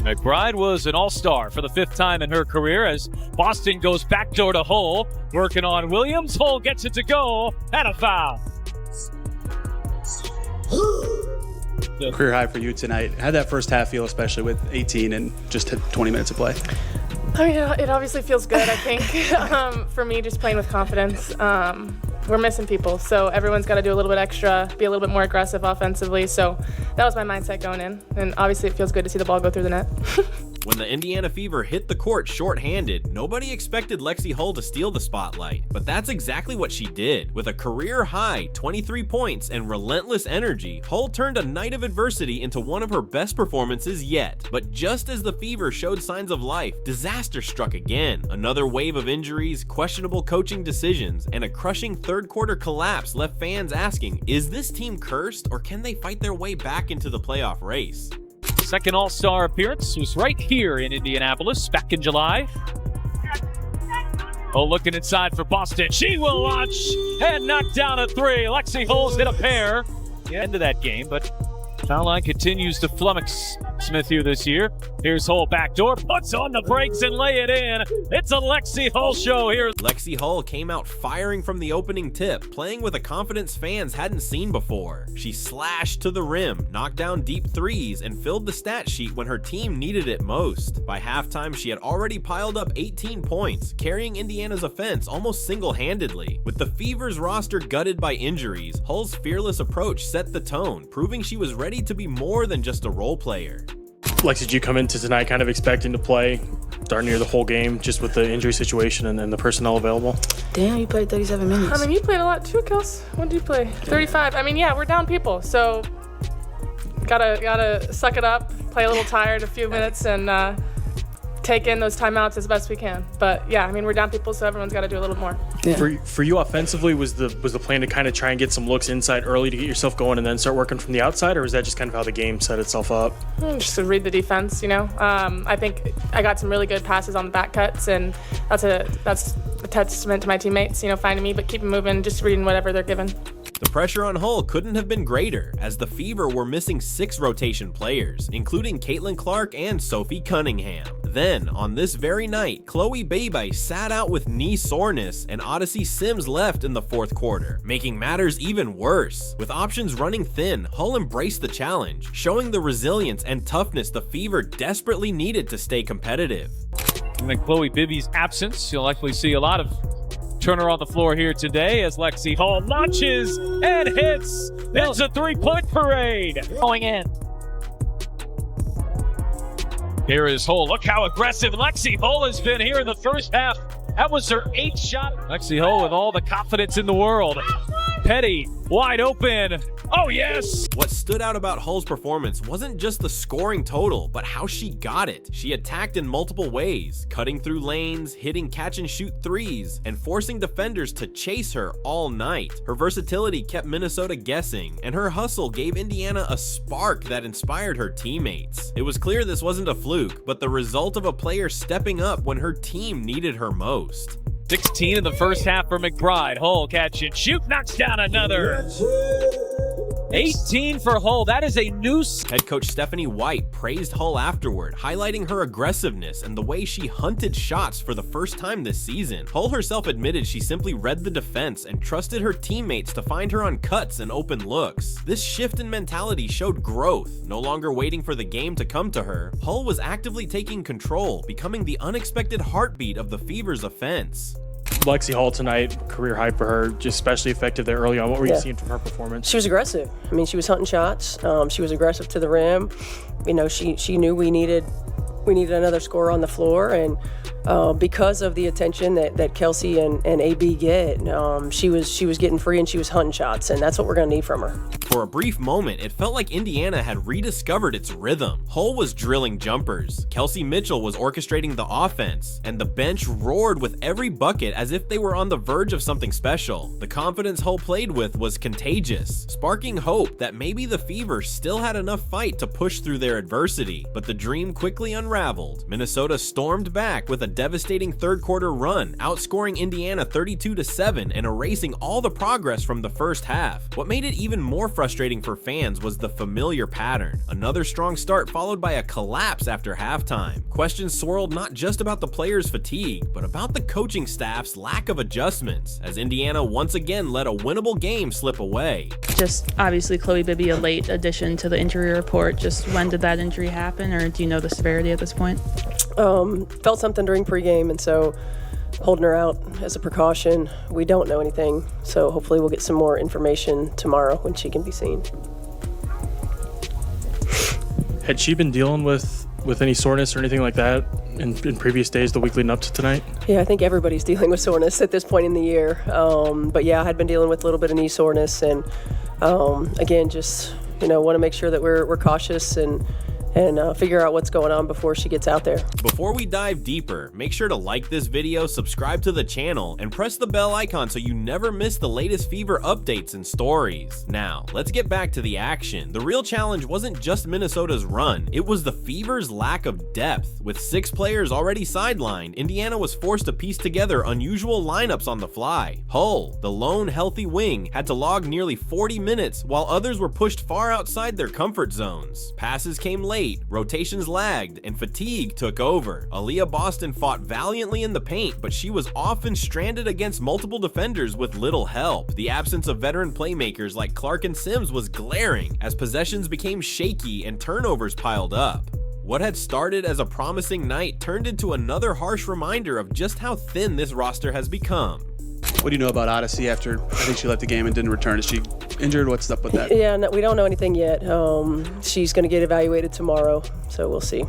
McBride was an all-star for the 5th time in her career as Boston goes backdoor to Hull, working on Williams. Hull gets it to go, and a foul. Career high for you tonight. How'd that first half feel, especially with 18 and just 20 minutes of play? I mean, it obviously feels good, I think, for me, just playing with confidence. We're missing people, so everyone's got to do a little bit extra, be a little bit more aggressive offensively. So that was my mindset going in, and obviously it feels good to see the ball go through the net. When the Indiana Fever hit the court short-handed, nobody expected Lexie Hull to steal the spotlight, but that's exactly what she did. With a career-high 23 points and relentless energy, Hull turned a night of adversity into one of her best performances yet. But just as the Fever showed signs of life, disaster struck again. Another wave of injuries, questionable coaching decisions, and a crushing third-quarter collapse left fans asking, is this team cursed, or can they fight their way back into the playoff race? Second All-Star appearance was right here in Indianapolis back in July. Oh, looking inside for Boston. She will launch and knock down a 3. Lexie Hull's hit a pair. End of that game, but foul line continues to flummox Smith here this year. Here's Hull backdoor, puts on the brakes and lay it in. It's a Lexie Hull show here. Lexie Hull came out firing from the opening tip, playing with a confidence fans hadn't seen before. She slashed to the rim, knocked down deep threes, and filled the stat sheet when her team needed it most. By halftime, she had already piled up 18 points, carrying Indiana's offense almost single-handedly. With the Fever's roster gutted by injuries, Hull's fearless approach set the tone, proving she was ready to be more than just a role player. Lexie, did you come into tonight kind of expecting to play darn near the whole game just with the injury situation and the personnel available? Damn, you played 37 minutes. I mean, you played a lot too, Kels. What did you play? 35. I mean, yeah, we're down people, so gotta suck it up, play a little tired a few minutes, and take in those timeouts as best we can. But yeah, I mean, we're down people, so everyone's got to do a little more. Yeah. For you offensively, was the plan to kind of try and get some looks inside early to get yourself going and then start working from the outside, or was that just kind of how the game set itself up? Just to read the defense, you know. I think I got some really good passes on the back cuts, and that's a testament to my teammates, you know, finding me, but keeping moving, just reading whatever they're given. The pressure on Hull couldn't have been greater, as the Fever were missing 6 rotation players, including Caitlin Clark and Sophie Cunningham. Then, on this very night, Chloe Bebe sat out with knee soreness, and Odyssey Sims left in the 4th quarter, making matters even worse. With options running thin, Hull embraced the challenge, showing the resilience and toughness the Fever desperately needed to stay competitive. And in Chloe Bibby's absence, you'll likely see a lot of Turner on the floor here today as Lexie Hull launches and hits. It's a 3-point parade going in. Here is Hull. Look how aggressive Lexie Hull has been here in the first half. That was her 8th shot. Lexie Hull with all the confidence in the world. Petty, wide open. Oh, yes! What stood out about Hull's performance wasn't just the scoring total, but how she got it. She attacked in multiple ways, cutting through lanes, hitting catch-and-shoot threes, and forcing defenders to chase her all night. Her versatility kept Minnesota guessing, and her hustle gave Indiana a spark that inspired her teammates. It was clear this wasn't a fluke, but the result of a player stepping up when her team needed her most. 16 in the first half for McBride. Hull catch and shoot, knocks down another. 18 for Hull. That is a noose. Head coach Stephanie White praised Hull afterward, highlighting her aggressiveness and the way she hunted shots for the first time this season. Hull herself admitted she simply read the defense and trusted her teammates to find her on cuts and open looks. This shift in mentality showed growth. No longer waiting for the game to come to her, Hull was actively taking control, becoming the unexpected heartbeat of the Fever's offense. Lexie Hull tonight, career high for her, just especially effective there early on. What were you seeing from her performance? She was aggressive. I mean, she was hunting shots. She was aggressive to the rim. You know, she knew we needed another scorer on the floor, and because of the attention that Kelsey and AB get, she was getting free and she was hunting shots, and that's what we're going to need from her. For a brief moment, it felt like Indiana had rediscovered its rhythm. Hull was drilling jumpers, Kelsey Mitchell was orchestrating the offense, and the bench roared with every bucket as if they were on the verge of something special. The confidence Hull played with was contagious, sparking hope that maybe the Fever still had enough fight to push through their adversity. But the dream quickly unraveled. Minnesota stormed back with a devastating third quarter run, outscoring Indiana 32-7 and erasing all the progress from the first half. What made it even more frustrating for fans was the familiar pattern. Another strong start followed by a collapse after halftime. Questions swirled not just about the players' fatigue, but about the coaching staff's lack of adjustments, as Indiana once again let a winnable game slip away. Just obviously Chloe Bibby, a late addition to the injury report. Just when did that injury happen, or do you know the severity at this point? Felt something during pregame, and so holding her out as a precaution. We don't know anything, so hopefully we'll get some more information tomorrow when she can be seen. Had she been dealing with any soreness or anything like that in previous days, the week leading up to tonight? Yeah, I think everybody's dealing with soreness at this point in the year. But yeah, I had been dealing with a little bit of knee soreness, and again, just want to make sure that we're cautious and figure out what's going on before she gets out there. Before we dive deeper, make sure to like this video, subscribe to the channel, and press the bell icon so you never miss the latest Fever updates and stories. Now, let's get back to the action. The real challenge wasn't just Minnesota's run, it was the Fever's lack of depth. With 6 players already sidelined, Indiana was forced to piece together unusual lineups on the fly. Hull, the lone healthy wing, had to log nearly 40 minutes, while others were pushed far outside their comfort zones. Passes came late, rotations lagged, and fatigue took over. Aaliyah Boston fought valiantly in the paint, but she was often stranded against multiple defenders with little help. The absence of veteran playmakers like Clark and Sims was glaring, as possessions became shaky and turnovers piled up. What had started as a promising night turned into another harsh reminder of just how thin this roster has become. What do you know about Odyssey after I think she left the game and didn't return? Is she injured? What's up with that? Yeah, no, we don't know anything yet. She's going to get evaluated tomorrow, so we'll see.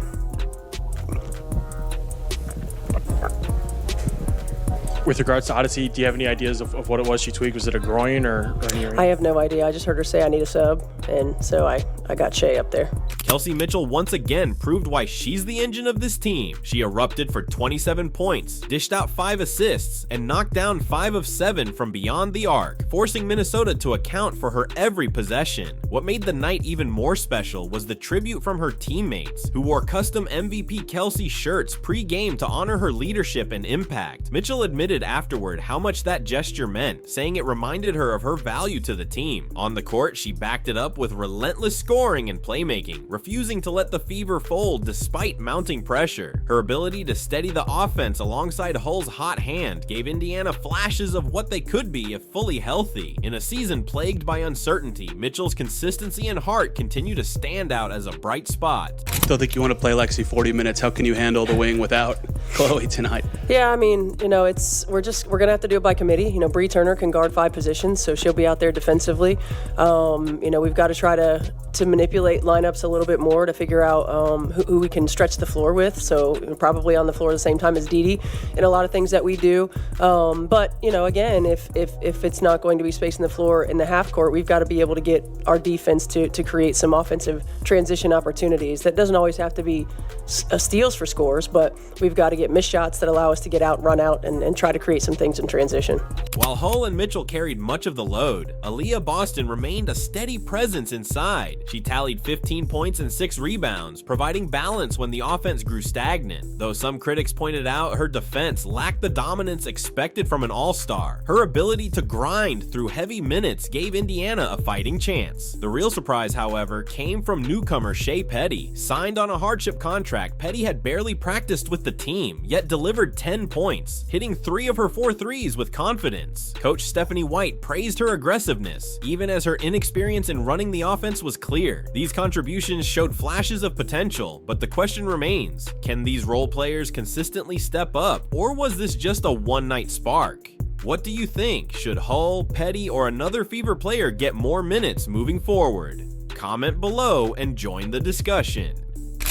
With regards to Odyssey, do you have any ideas of what it was she tweaked? Was it a groin or any? I have no idea. I just heard her say I need a sub, and so I got Shay up there. Kelsey Mitchell once again proved why she's the engine of this team. She erupted for 27 points, dished out 5 assists, and knocked down 5 of 7 from beyond the arc, forcing Minnesota to account for her every possession. What made the night even more special was the tribute from her teammates, who wore custom MVP Kelsey shirts pre-game to honor her leadership and impact. Mitchell admitted afterward how much that gesture meant, saying it reminded her of her value to the team. On the court, she backed it up with relentless scoring and playmaking, refusing to let the Fever fold despite mounting pressure. Her ability to steady the offense alongside Hull's hot hand gave Indiana flashes of what they could be if fully healthy. In a season plagued by uncertainty, Mitchell's consistency and heart continue to stand out as a bright spot. Still think you want to play Lexie 40 minutes. How can you handle the wing without Chloe tonight? Yeah, I mean, we're gonna have to do it by committee. Bree Turner can guard 5 positions, so she'll be out there defensively. We've got to try to manipulate lineups a little bit more to figure out who we can stretch the floor with. So probably on the floor at the same time as Didi in a lot of things that we do. But again, if it's not going to be space in the floor in the half court, we've got to be able to get our defense to create some offensive transition opportunities. That doesn't always have to be steals for scores, but we've got to get missed shots that allow us to get out, run out, and try to create some things in transition. While Hull and Mitchell carried much of the load, Aaliyah Boston remained a steady presence inside. She tallied 15 points and 6 rebounds, providing balance when the offense grew stagnant. Though some critics pointed out her defense lacked the dominance expected from an all-star, her ability to grind through heavy minutes gave Indiana a fighting chance. The real surprise, however, came from newcomer Shea Petty. Signed on a hardship contract, Petty had barely practiced with the team, yet delivered 10 points, hitting 3 of her 4 threes with confidence. Coach Stephanie White praised her aggressiveness, even as her inexperience in running the offense was clear. These contributions showed flashes of potential, but the question remains, can these role players consistently step up, or was this just a one-night spark? What do you think? Should Hull, Petty, or another Fever player get more minutes moving forward? Comment below and join the discussion.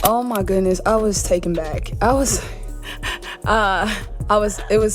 Oh my goodness, I was taken back. It was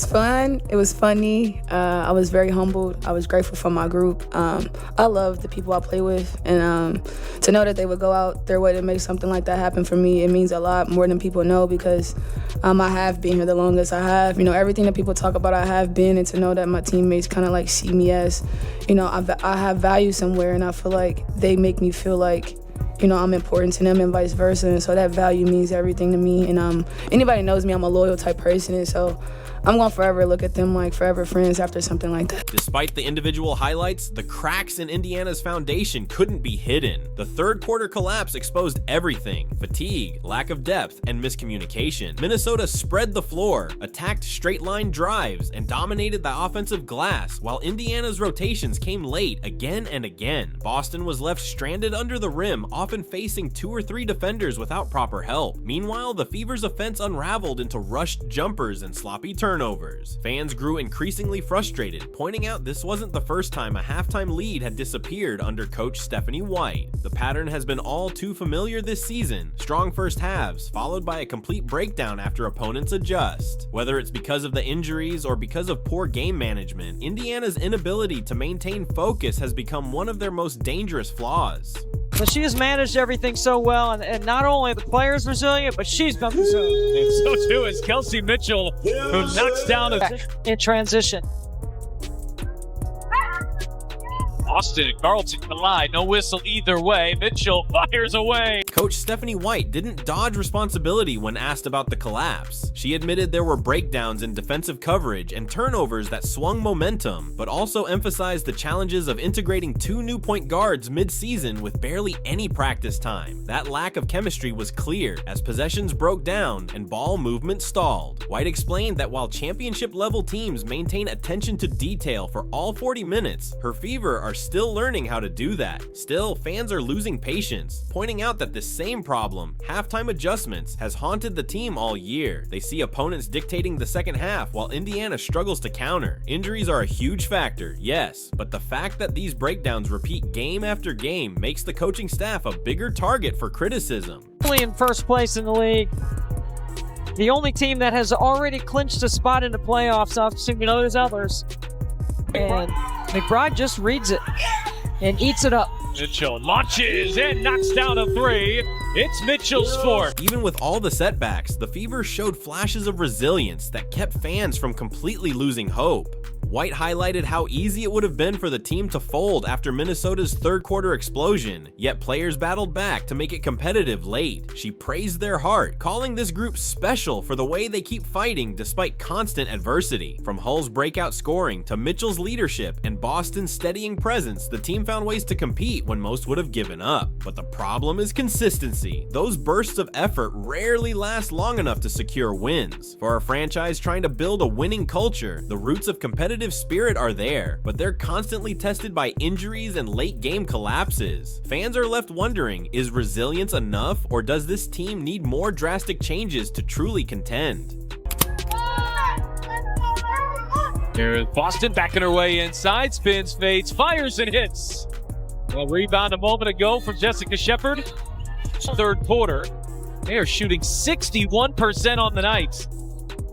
fun. It was funny. I was very humbled. I was grateful for my group. I love the people I play with, and to know that they would go out their way to make something like that happen for me, it means a lot more than people know, because I have been here the longest. I have, everything that people talk about, I have been, and to know that my teammates kind of like see me as, I have value somewhere, and I feel like they make me feel like, I'm important to them and vice versa. And so that value means everything to me. And anybody knows me, I'm a loyal type person. And so I'm going to forever look at them like forever friends after something like that. Despite the individual highlights, the cracks in Indiana's foundation couldn't be hidden. The third quarter collapse exposed everything: fatigue, lack of depth, and miscommunication. Minnesota spread the floor, attacked straight line drives, and dominated the offensive glass, while Indiana's rotations came late again and again. Boston was left stranded under the rim, often facing 2 or 3 defenders without proper help. Meanwhile, the Fever's offense unraveled into rushed jumpers and sloppy turnovers. Fans grew increasingly frustrated, pointing out this wasn't the first time a halftime lead had disappeared under coach Stephanie White. The pattern has been all too familiar this season: strong first halves, followed by a complete breakdown after opponents adjust. Whether it's because of the injuries or because of poor game management, Indiana's inability to maintain focus has become one of their most dangerous flaws. But she has managed everything so well, and not only are the players resilient, but she's been resilient. And so too is Kelsey Mitchell, who knocks down in transition. Austin and Carlton collide. No whistle either way. Mitchell fires away. Coach Stephanie White didn't dodge responsibility when asked about the collapse. She admitted there were breakdowns in defensive coverage and turnovers that swung momentum, but also emphasized the challenges of integrating 2 new point guards mid-season with barely any practice time. That lack of chemistry was clear as possessions broke down and ball movement stalled. White explained that while championship-level teams maintain attention to detail for all 40 minutes, her Fever are still learning how to do that. Still, fans are losing patience, pointing out that the same problem, halftime adjustments, has haunted the team all year. They see opponents dictating the second half while Indiana struggles to counter. Injuries are a huge factor, yes, but the fact that these breakdowns repeat game after game makes the coaching staff a bigger target for criticism. Only in first place in the league. The only team that has already clinched a spot in the playoffs, assuming there's others. And McBride just reads it and eats it up. Mitchell launches and knocks down a 3. It's Mitchell's 4th. Even with all the setbacks, the Fever showed flashes of resilience that kept fans from completely losing hope. White highlighted how easy it would have been for the team to fold after Minnesota's third quarter explosion, yet players battled back to make it competitive late. She praised their heart, calling this group special for the way they keep fighting despite constant adversity. From Hull's breakout scoring to Mitchell's leadership and Boston's steadying presence, the team found ways to compete when most would have given up. But the problem is consistency. Those bursts of effort rarely last long enough to secure wins. For a franchise trying to build a winning culture, the roots of competitive spirit are there, but they're constantly tested by injuries and late game collapses. Fans are left wondering, is resilience enough, or does this team need more drastic changes to truly contend? Here's Boston backing her way inside, spins, fades, fires, and hits. A rebound a moment ago from Jessica Shepard. Third quarter, they are shooting 61% on the night.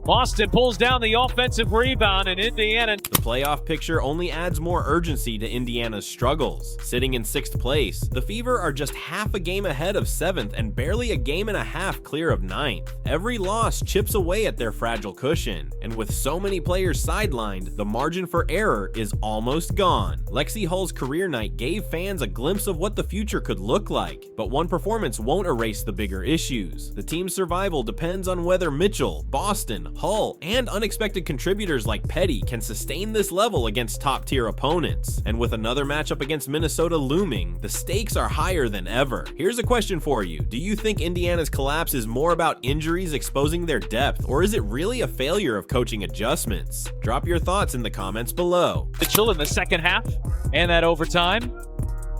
Boston pulls down the offensive rebound, and Indiana. The playoff picture only adds more urgency to Indiana's struggles. Sitting in 6th place, the Fever are just half a game ahead of 7th and barely a game and a half clear of 9th. Every loss chips away at their fragile cushion, and with so many players sidelined, the margin for error is almost gone. Lexie Hull's career night gave fans a glimpse of what the future could look like, but one performance won't erase the bigger issues. The team's survival depends on whether Mitchell, Boston, Hull, and unexpected contributors like Petty can sustain this level against top-tier opponents. And with another matchup against Minnesota looming, the stakes are higher than ever. Here's a question for you. Do you think Indiana's collapse is more about injuries exposing their depth, or is it really a failure of coaching adjustments? Drop your thoughts in the comments below. Mitchell in the second half and that overtime.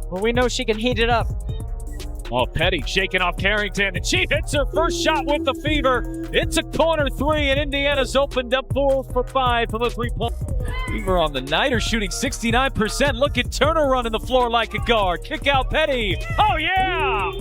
Well, we know she can heat it up. Oh, Petty shaking off Carrington, and she hits her first shot with the Fever. It's a corner 3, and Indiana's opened up 4 for 5 from a 3-point. Fever on the night are shooting 69%. Look at Turner running the floor like a guard. Kick out Petty. Oh, yeah!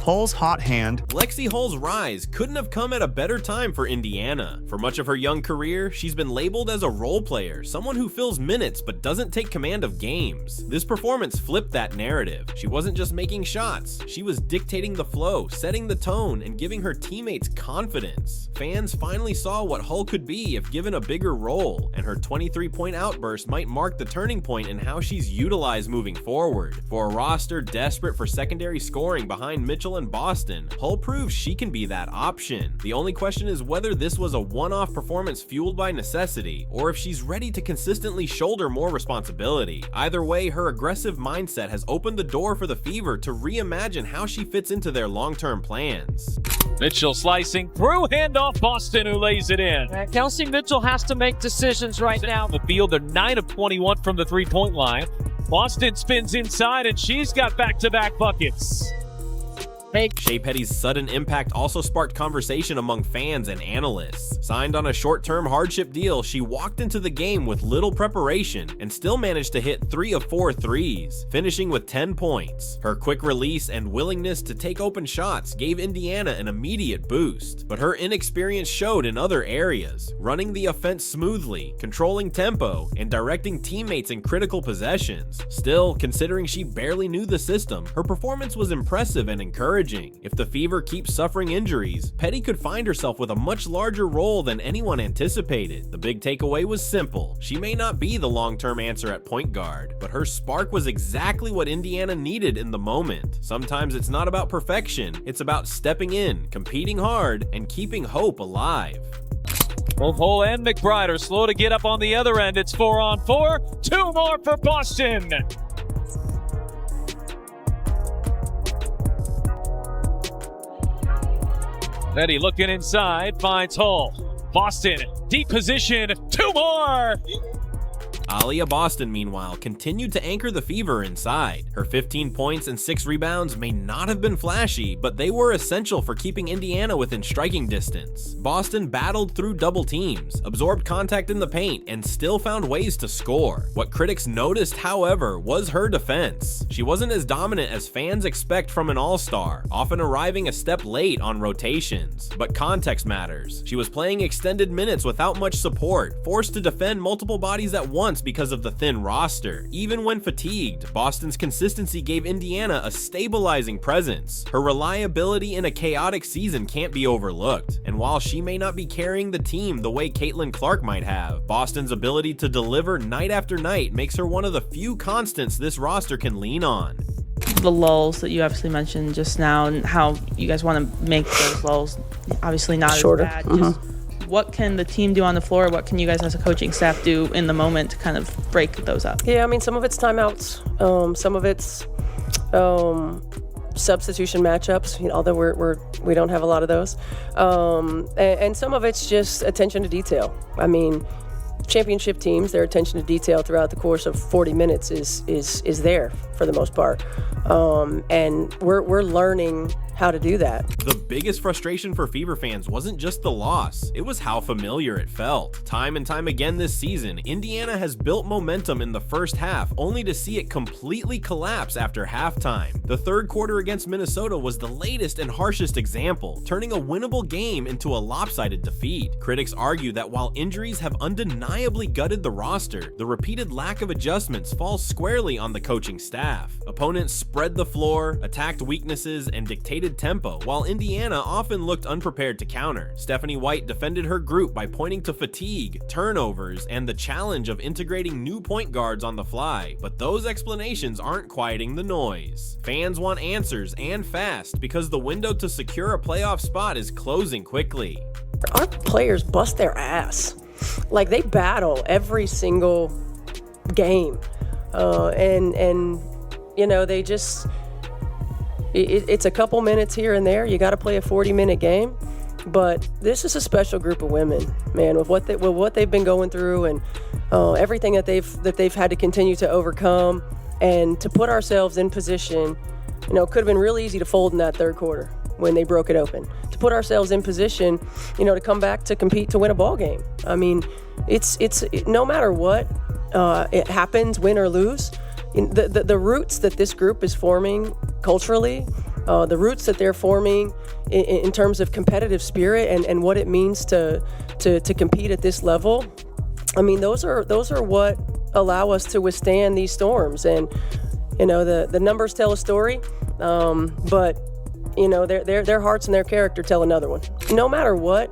Hull's hot hand. Lexie Hull's rise couldn't have come at a better time for Indiana. For much of her young career, she's been labeled as a role player, someone who fills minutes but doesn't take command of games. This performance flipped that narrative. She wasn't just making shots, she was dictating the flow, setting the tone, and giving her teammates confidence. Fans finally saw what Hull could be if given a bigger role, and her 23-point outburst might mark the turning point in how she's utilized moving forward. For a roster desperate for secondary scoring behind Mitchell and Boston, Hull proves she can be that option. The only question is whether this was a one-off performance fueled by necessity, or if she's ready to consistently shoulder more responsibility. Either way, her aggressive mindset has opened the door for the Fever to reimagine how she fits into their long-term plans. Mitchell slicing through, handoff Boston, who lays it in. Kelsey Mitchell has to make decisions right now. The field, they're 9 of 21 from the three-point line. Boston spins inside, and she's got back-to-back buckets. Shea Petty's sudden impact also sparked conversation among fans and analysts. Signed on a short-term hardship deal, she walked into the game with little preparation and still managed to hit 3 of 4 threes, finishing with 10 points. Her quick release and willingness to take open shots gave Indiana an immediate boost, but her inexperience showed in other areas, running the offense smoothly, controlling tempo, and directing teammates in critical possessions. Still, considering she barely knew the system, her performance was impressive and encouraging. If the Fever keeps suffering injuries, Petty could find herself with a much larger role than anyone anticipated. The big takeaway was simple. She may not be the long-term answer at point guard, but her spark was exactly what Indiana needed in the moment. Sometimes it's not about perfection, it's about stepping in, competing hard, and keeping hope alive. Both Hull and McBride are slow to get up on the other end. It's 4-on-4, 2 more for Boston. Petty looking inside, finds Hull. Boston, deep position, 2 more! Aaliyah Boston, meanwhile, continued to anchor the Fever inside. Her 15 points and 6 rebounds may not have been flashy, but they were essential for keeping Indiana within striking distance. Boston battled through double teams, absorbed contact in the paint, and still found ways to score. What critics noticed, however, was her defense. She wasn't as dominant as fans expect from an all-star, often arriving a step late on rotations. But context matters. She was playing extended minutes without much support, forced to defend multiple bodies at once because of the thin roster. Even when fatigued, Boston's consistency gave Indiana a stabilizing presence. Her reliability in a chaotic season can't be overlooked, and while she may not be carrying the team the way Caitlin Clark might have, Boston's ability to deliver night after night makes her one of the few constants this roster can lean on. The lulls that you obviously mentioned just now and how you guys want to make those lulls obviously not shorter. as bad. Just what can the team do on the floor? What can you guys as a coaching staff do in the moment to kind of break those up? Yeah, I mean, some of it's timeouts. Some of it's substitution matchups, although we don't have a lot of those. And some of it's just attention to detail. I mean, championship teams, their attention to detail throughout the course of 40 minutes is there for the most part. And we're learning how to do that. The biggest frustration for Fever fans wasn't just the loss, it was how familiar it felt. Time and time again this season, Indiana has built momentum in the first half only to see it completely collapse after halftime. The third quarter against Minnesota was the latest and harshest example, turning a winnable game into a lopsided defeat. Critics argue that while injuries have undeniably gutted the roster, the repeated lack of adjustments falls squarely on the coaching staff. Opponents spread the floor, attacked weaknesses, and dictated tempo, while Indiana often looked unprepared to counter. Stephanie White defended her group by pointing to fatigue, turnovers, and the challenge of integrating new point guards on the fly, but those explanations aren't quieting the noise. Fans want answers and fast because the window to secure a playoff spot is closing quickly. Our players bust their ass. Like, they battle every single game. And they just... It's a couple minutes here and there. You got to play a 40-minute game, but this is a special group of women, man. With what they've been going through and everything that they've had to continue to overcome, and to put ourselves in position, could have been real easy to fold in that third quarter when they broke it open. To put ourselves in position, to come back to compete to win a ball game. I mean, it's no matter what it happens, win or lose. The roots that this group is forming culturally the roots that they're forming in terms of competitive spirit and what it means to compete at this level. I mean, those are what allow us to withstand these storms. And the numbers tell a story, but their hearts and their character tell another one. No matter what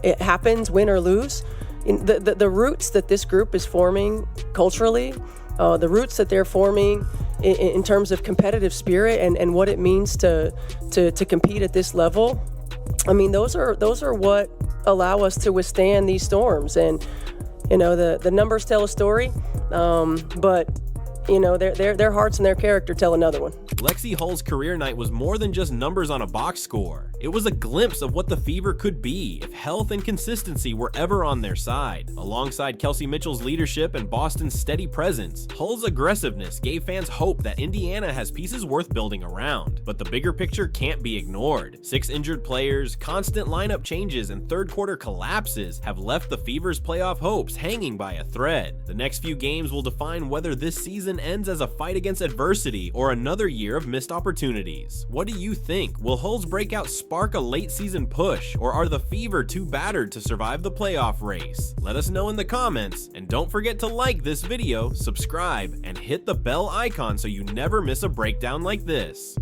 it happens, win or lose, the roots that this group is forming culturally, the roots that they're forming in terms of competitive spirit and what it means to compete at this level. I mean, those are what allow us to withstand these storms. And the numbers tell a story, but their hearts and their character tell another one. Lexie Hull's career night was more than just numbers on a box score. It was a glimpse of what the Fever could be if health and consistency were ever on their side. Alongside Kelsey Mitchell's leadership and Boston's steady presence, Hull's aggressiveness gave fans hope that Indiana has pieces worth building around. But the bigger picture can't be ignored. 6 injured players, constant lineup changes, and third quarter collapses have left the Fever's playoff hopes hanging by a thread. The next few games will define whether this season ends as a fight against adversity or another year of missed opportunities. What do you think? Will Hull's breakout spark a late season push, or are the Fever too battered to survive the playoff race? Let us know in the comments, and don't forget to like this video, subscribe, and hit the bell icon so you never miss a breakdown like this.